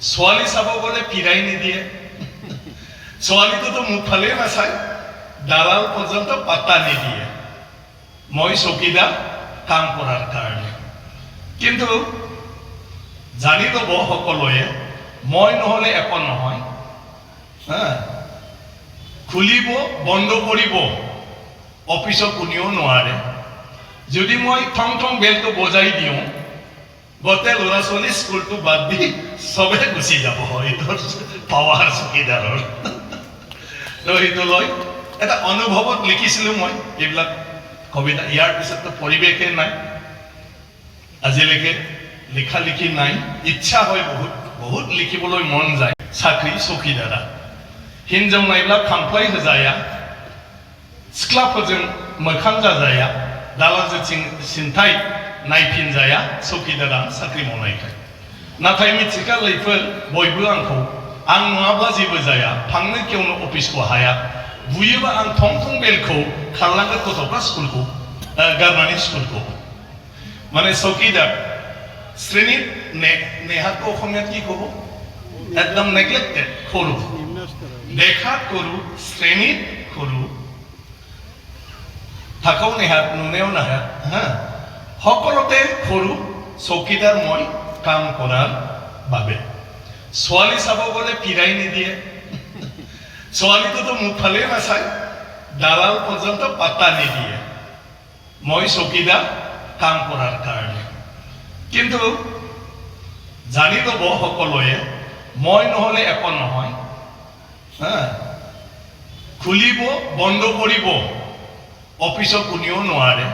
ছোৱালী চাব গ'লে ফিৰাই নিদিয়ে ছোৱালীটোতো মুখ ফালেই নাচায় দালাল পৰ্যন্ত পাত্তা নিদিয়ে মই চকীদাৰ কাম কৰাৰ কাৰণে কিন্তু জানি ল'ব সকলোৱে মই নহ'লে একো নহয় খুলিব বন্ধ কৰিব অফিচত কোনেও নোৱাৰে যদি মই থং থং বেলটো বজাই দিওঁ গোটেই ল'ৰা ছোৱালী স্কুলটো বাদ দি চবে গুচি যাব এইটোৰ পাৱাৰ চকীদাৰৰ সেইটো লৈ এটা অনুভৱত লিখিছিলোঁ মই এইবিলাক কবিতা ইয়াৰ পিছততো পৰিৱেশে নাই আজিলৈকে লিখা লিখি নাই ইচ্ছা হয় বহুত লিখিবলৈ মন যায় চাকৰি চকীদাৰা हिन्जाव नायब्ला खामफ्लाय होजाया सिख्लाफोरजों मोखां जाजाया दालालजों सिन्थाय नायफिनजाया चौकीदारा साख्रि मावनायखाय नाथाय मिथिखा लैफोर बयबो आंखौ आं नङाब्ला जेबो जाया थांनो खेवनो अफिसखौ हाया बुयोबा आं थं थं बेलखौ खारलांगोन गथ'फ्रा स्कुलखौ गारनानै स्कुलखौ माने चौकीदार श्रेणी नेहाखौ अসমীয়াত কি ক'ব একদম নেগলেক্টেড সৰু দেখা কৰো শ্ৰেণীত কৰো থাকাও নেহাত নুনেও নাহাত সকলোতে সৰু চকীদাৰ মই কাম কৰাৰ বাবে ছোৱালী চাব গ'লে ফিৰাই নিদিয়ে ছোৱালীটোতো মুখ ফালেই নাচায় দালাল পৰ্যন্ত পাত্তা নিদিয়ে মই চকীদাৰ কাম কৰাৰ কাৰণে কিন্তু জানি ল'ব সকলোৱে মই নহ'লে একো নহয় খুলিব বন্ধ কৰিব অফিচত কোনেও নোৱাৰে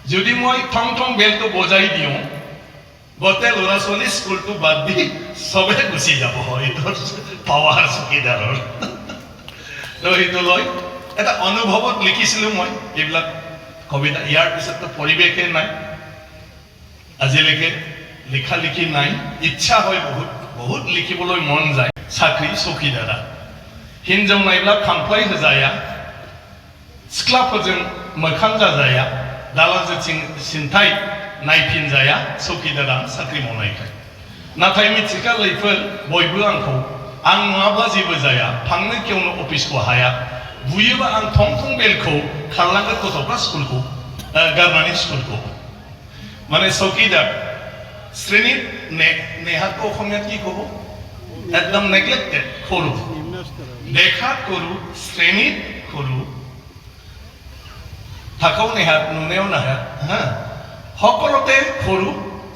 যদি মই থং থং বেলটো বজাই দিওঁ গোটেই ল'ৰা ছোৱালী স্কুলটো বাদ দি চবে গুচি যাব এইটোৰ পাৱাৰ চকীদাৰৰ সেইটো লৈ এটা অনুভৱত লিখিছিলোঁ মই এইবিলাক কবিতা ইয়াৰ পিছততো পৰিৱেশে নাই আজিলৈকে লিখা লিখি নাই ইচ্ছা হয় বহুত লিখিবলৈ মন যায় চাকৰি চকীদাৰা हिन्जाव नायब्ला खामफ्लाय होजाया सिख्लाफोरजों मोखां जाजाया दालालजों सिन्थाय नायफिनजाया चौकीदारा साख्रि मावनायखाय नाथाय मिथिखा लैफोर बयबो आंखौ आं नङाब्ला जेबो जाया थांनो खेवनो अफिसखौ हाया बुयोबा आं थं थं बेलखौ खारलांगोन गथ'फ्रा स्कुलखौ गारनानै स्कुलखौ माने चौकीदार श्रेणी नेहाखौ अসমীয়াত কি ক'ব একদম নেগলেক্টেড সৰু দেখা কৰো শ্ৰেণীত কৰো থাকাও নেহাত নুনেও নাহাত সকলোতে সৰু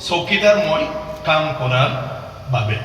চকীদাৰ মই কাম কৰাৰ বাবে